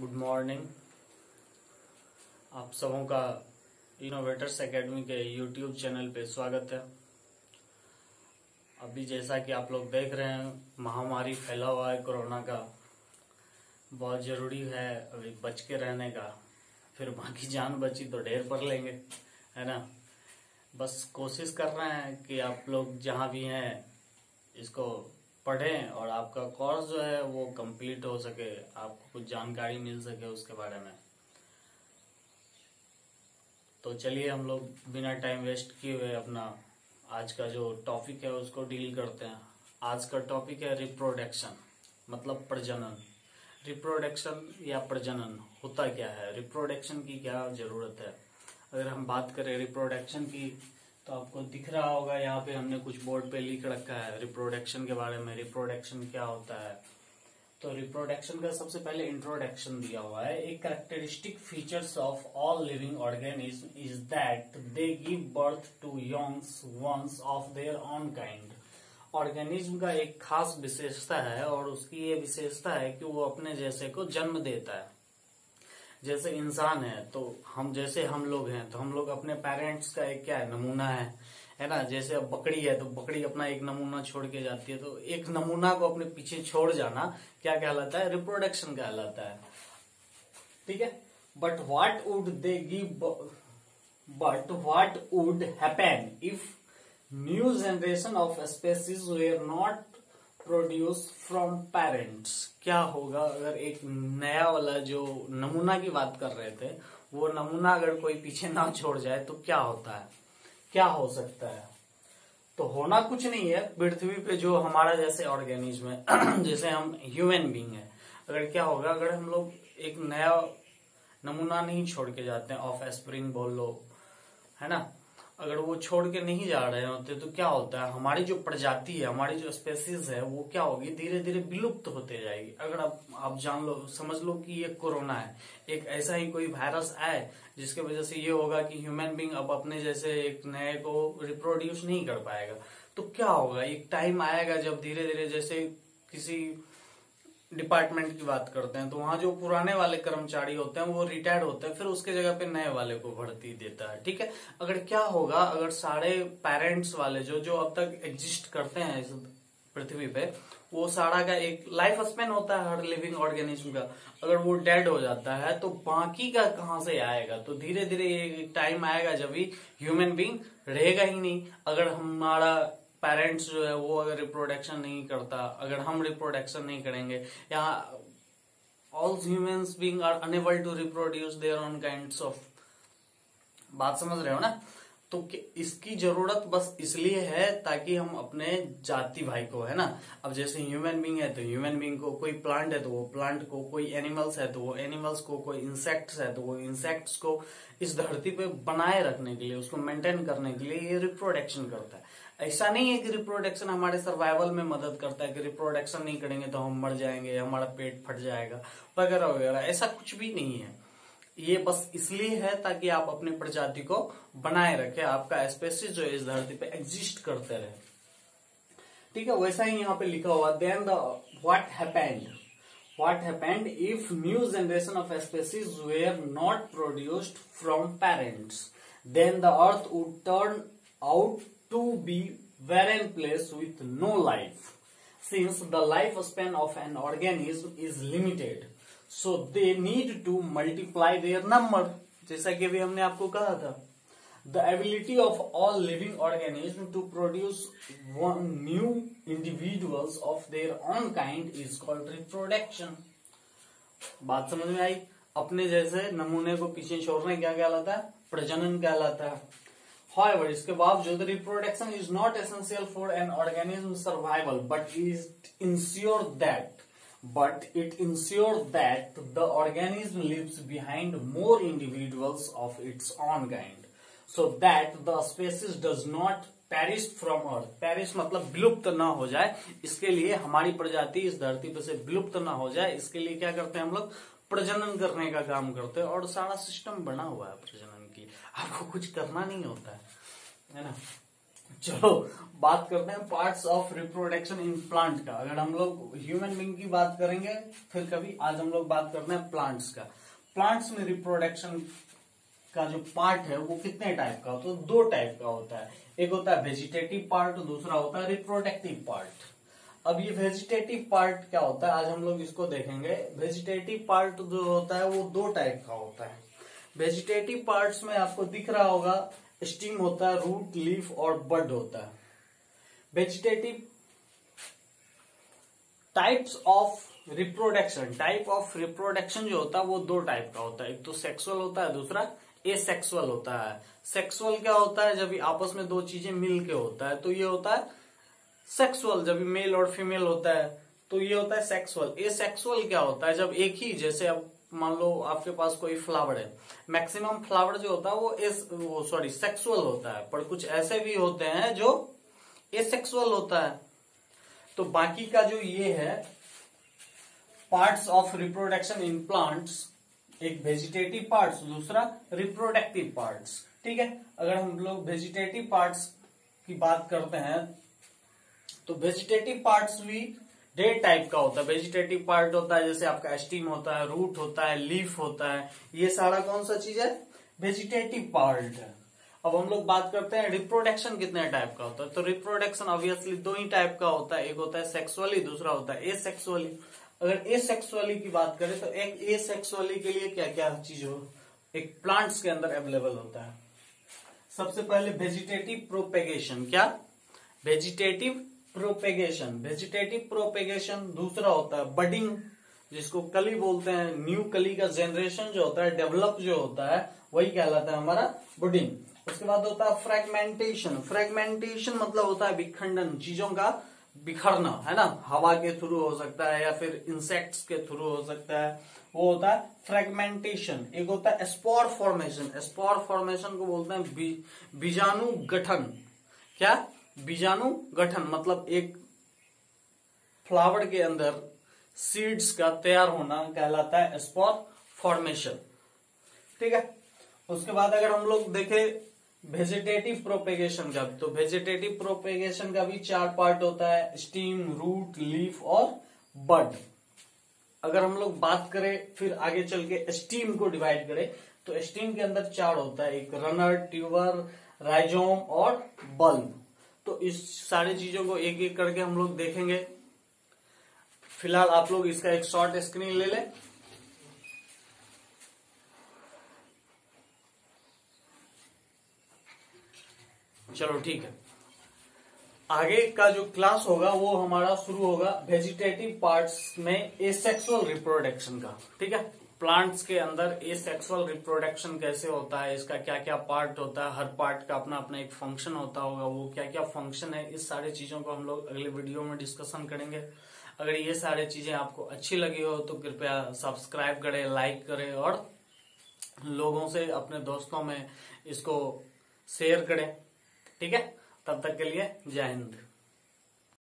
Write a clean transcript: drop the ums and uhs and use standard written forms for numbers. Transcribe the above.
Good morning. आप सबों का इनोवेटर्स एकेडमी के यूट्यूब चैनल पे स्वागत है। अभी जैसा कि आप लोग देख रहे हैं, महामारी फैला हुआ है कोरोना का। बहुत जरूरी है अभी बच के रहने का, फिर बाकी जान बची तो ढेर पर लेंगे, है ना। बस कोशिश कर रहे हैं कि आप लोग जहाँ भी हैं इसको पढ़ें और आपका कोर्स जो है वो कंप्लीट हो सके, आपको कुछ जानकारी मिल सके उसके बारे में। तो चलिए हम लोग बिना टाइम वेस्ट किए हुए अपना आज का जो टॉपिक है उसको डील करते हैं। आज का टॉपिक है रिप्रोडक्शन, मतलब प्रजनन। रिप्रोडक्शन या प्रजनन होता क्या है, रिप्रोडक्शन की क्या जरूरत है। अगर हम बात करें रिप्रोडक्शन की तो आपको दिख रहा होगा यहाँ पे हमने कुछ बोर्ड पे लिख रखा है रिप्रोडक्शन के बारे में। रिप्रोडक्शन क्या होता है, तो रिप्रोडक्शन का सबसे पहले इंट्रोडक्शन दिया हुआ है। एक characteristic features of all living organism is that they give birth to youngs ones of their own kind. Organism का एक खास विशेषता है और उसकी ये विशेषता है कि वो अपने जैसे को जन्म देता है। जैसे इंसान है तो हम लोग हैं तो हम लोग अपने पेरेंट्स का एक क्या है, नमूना है ना। जैसे अब बकरी है तो बकरी अपना एक नमूना छोड़ के जाती है, तो एक नमूना को अपने पीछे छोड़ जाना क्या कहलाता है, रिप्रोडक्शन कहलाता है। ठीक है। But what would happen if new generation of species were not produce from parents. क्या होगा अगर एक नया वाला जो नमूना की बात कर रहे थे वो नमूना अगर कोई पीछे ना छोड़ जाए तो क्या होता है, क्या हो सकता है। तो होना कुछ नहीं है, पृथ्वी पे जो हमारा जैसे ऑर्गेनिज्म है जैसे हम ह्यूमन बीइंग है, अगर क्या होगा अगर हम लोग एक नया नमूना नहीं छोड़ के जाते हैं, ऑफ स्प्रिंग बोल लो, है ना। अगर वो छोड़ के नहीं जा रहे होते तो क्या होता है, हमारी जो प्रजाति है, हमारी जो स्पेसीज है वो क्या होगी, धीरे धीरे विलुप्त होते जाएगी। अगर आप जान लो, समझ लो कि ये कोरोना है, एक ऐसा ही कोई वायरस आए जिसके वजह से ये होगा कि ह्यूमन बीइंग अब अपने जैसे एक नए को रिप्रोड्यूस नहीं कर पाएगा। तो क्या होगा, एक टाइम आएगा जब धीरे धीरे, जैसे किसी डिपार्टमेंट की बात करते हैं तो वहां जो पुराने वाले कर्मचारी होते हैं वो रिटायर्ड होते हैं, फिर उसके जगह पे नए वाले को भर्ती देता है। ठीक है। अगर क्या होगा, अगर सारे पेरेंट्स वाले जो जो अब तक एग्जिस्ट करते हैं इस पृथ्वी पे, वो सारा का एक लाइफ स्पेन होता है हर लिविंग ऑर्गेनिज्म का, अगर वो डेड हो जाता है तो बाकी का कहां से आएगा। तो धीरे धीरे एक टाइम आएगा जब भी ह्यूमन बीइंग रहेगा ही नहीं। अगर हमारा पेरेंट्स जो है वो अगर रिप्रोडक्शन नहीं करता, अगर हम रिप्रोडक्शन नहीं करेंगे, या all humans being are unable to reproduce their own kinds of, बात समझ रहे हो ना। तो इसकी जरूरत बस इसलिए है ताकि हम अपने जाति भाई को, है ना, अब जैसे ह्यूमन बीइंग है तो ह्यूमन बीइंग को, कोई प्लांट है तो वो प्लांट को, कोई एनिमल्स है तो वो एनिमल्स को, कोई इंसेक्ट्स है तो वो इंसेक्ट्स को इस धरती पे बनाए रखने के लिए, उसको मेंटेन करने के लिए ये रिप्रोडक्शन करता है। ऐसा नहीं है कि रिप्रोडक्शन हमारे सर्वाइवल में मदद करता है कि रिप्रोडक्शन नहीं करेंगे तो हम मर जाएंगे, हमारा पेट फट जाएगा वगैरह वगैरह, ऐसा कुछ भी नहीं है। ये बस इसलिए है ताकि आप अपनी प्रजाति को बनाए रखें, आपका स्पेसीज जो इस धरती पे एग्जिस्ट करते रहे। ठीक है। वैसा ही यहाँ पे लिखा हुआ, then the what happened if new generation of species were not produced from parents, then the earth would turn out to be barren place with no life, since the lifespan of an organism is limited, so they need to multiply their number। जैसा कि अभी हमने आपको कहा था, the ability of all living organisms to produce one new individuals of their own kind is called reproduction। बात समझ में आई। अपने जैसे नमूने को पीछे छोड़ना क्या कहलाता है, प्रजनन कहलाता है। However, इसके बावजूद reproduction is not essential for an organism's survival, but it ensures that the organism leaves behind more individuals of its own kind, so that the species does not perish from earth। perish मतलब विलुप्त ना हो जाए, इसके लिए हमारी प्रजाति इस धरती पर से विलुप्त ना हो जाए, इसके लिए क्या करते हैं हम लोग, प्रजनन करने का काम करते हैं। और सारा सिस्टम बना हुआ है प्रजनन की, आपको कुछ करना नहीं होता है ना। चलो बात करते हैं parts of reproduction in plant का। अगर हम लोग ह्यूमन बीइंग की बात करेंगे फिर कभी, आज हम लोग बात करते हैं प्लांट्स का। प्लांट्स में रिप्रोडक्शन का जो पार्ट है वो कितने टाइप का होता है? दो टाइप का होता है। एक होता है वेजिटेटिव पार्ट, दूसरा होता है रिप्रोडक्टिव पार्ट। अब ये वेजिटेटिव पार्ट क्या होता है, आज हम लोग इसको देखेंगे। वेजिटेटिव पार्ट जो होता है वो दो टाइप का होता है। वेजिटेटिव पार्ट्स में आपको दिख रहा होगा स्टीम होता है, रूट, लीफ और बड होता है। Vegetative types of reproduction, type of reproduction जो होता है वो दो टाइप का होता है। एक तो सेक्सुअल होता है, दूसरा एसेक्सुअल होता है। सेक्सुअल क्या होता है? जब आपस में दो चीजें मिल के होता है तो ये होता है सेक्सुअल। जब मेल और फीमेल होता है तो ये होता है सेक्सुअल। एसेक्सुअल क्या होता है? जब एक ही, जैसे अब मान लो आपके पास कोई फ्लावर है, मैक्सिमम फ्लावर जो होता है वो सेक्सुअल होता है, पर कुछ ऐसे भी होते हैं जो एसेक्सुअल होता है। तो बाकी का जो ये है parts of reproduction in plants, एक वेजिटेटिव पार्ट्स, दूसरा रिप्रोडक्टिव पार्ट्स। ठीक है, अगर हम लोग वेजिटेटिव पार्ट्स की बात करते हैं तो वेजिटेटिव पार्ट्स भी डेढ़ टाइप का होता है। वेजिटेटिव पार्ट होता है जैसे आपका स्टीम होता है, रूट होता है, लीफ होता है, ये सारा कौन सा चीज है? वेजिटेटिव पार्ट है। अब हम लोग बात करते हैं रिप्रोडक्शन कितने टाइप का होता है। तो रिप्रोडक्शन ऑब्वियसली दो ही टाइप का होता है, एक होता है सेक्सुअली, दूसरा होता है एसेक्सुअली। अगर एसेक्सुअली की बात करें तो एक एसेक्सुअली के लिए क्या क्या चीज हो, एक प्लांट्स के अंदर अवेलेबल होता है। सबसे पहले वेजिटेटिव प्रोपेगेशन। क्या? Vegetative propagation. Vegetative propagation. दूसरा होता है बडिंग, जिसको कली बोलते हैं। न्यू कली का जनरेशन जो होता है, डेवलप जो होता है, वही कहलाता है हमारा बडिंग। उसके बाद होता है फ्रेगमेंटेशन। फ्रेगमेंटेशन मतलब होता है विखंडन, चीजों का बिखरना, है ना। हवा के थ्रू हो सकता है या फिर इंसेक्ट्स के थ्रू हो सकता है, वो होता है फ्रेगमेंटेशन। एक होता है स्पोर फॉर्मेशन। स्पोर फॉर्मेशन को बोलते हैं बीजाणु गठन। क्या? बीजाणु गठन मतलब एक फ्लावर के अंदर सीड्स का तैयार होना कहलाता है स्पोर फॉर्मेशन। ठीक है, उसके बाद अगर हम लोग देखें वेजिटेटिव प्रोपेगेशन का, तो वेजिटेटिव प्रोपेगेशन का भी चार पार्ट होता है, स्टीम, रूट, लीफ और बड। अगर हम लोग बात करें फिर आगे चल के स्टीम को डिवाइड करें तो स्टीम के अंदर चार होता है, एक रनर, ट्यूबर, राइजोम और बल्ब। तो इस सारी चीजों को एक एक करके हम लोग देखेंगे। फिलहाल आप लोग इसका एक शॉर्ट स्क्रीन ले लें। चलो ठीक है, आगे का जो क्लास होगा वो हमारा शुरू होगा वेजिटेटिव पार्ट्स में एसेक्सुअल रिप्रोडक्शन का। ठीक है, प्लांट्स के अंदर एसेक्सुअल रिप्रोडक्शन कैसे होता है, इसका क्या क्या पार्ट होता है, हर पार्ट का अपना अपना एक फंक्शन होता होगा, वो क्या क्या फंक्शन है, इस सारी चीजों को हम लोग अगले वीडियो में डिस्कशन करेंगे। अगर ये सारी चीजें आपको अच्छी लगी हो तो कृपया सब्सक्राइब करें, लाइक करें और लोगों से, अपने दोस्तों में इसको शेयर करें। ठीक है, तब तक के लिए जय हिंद।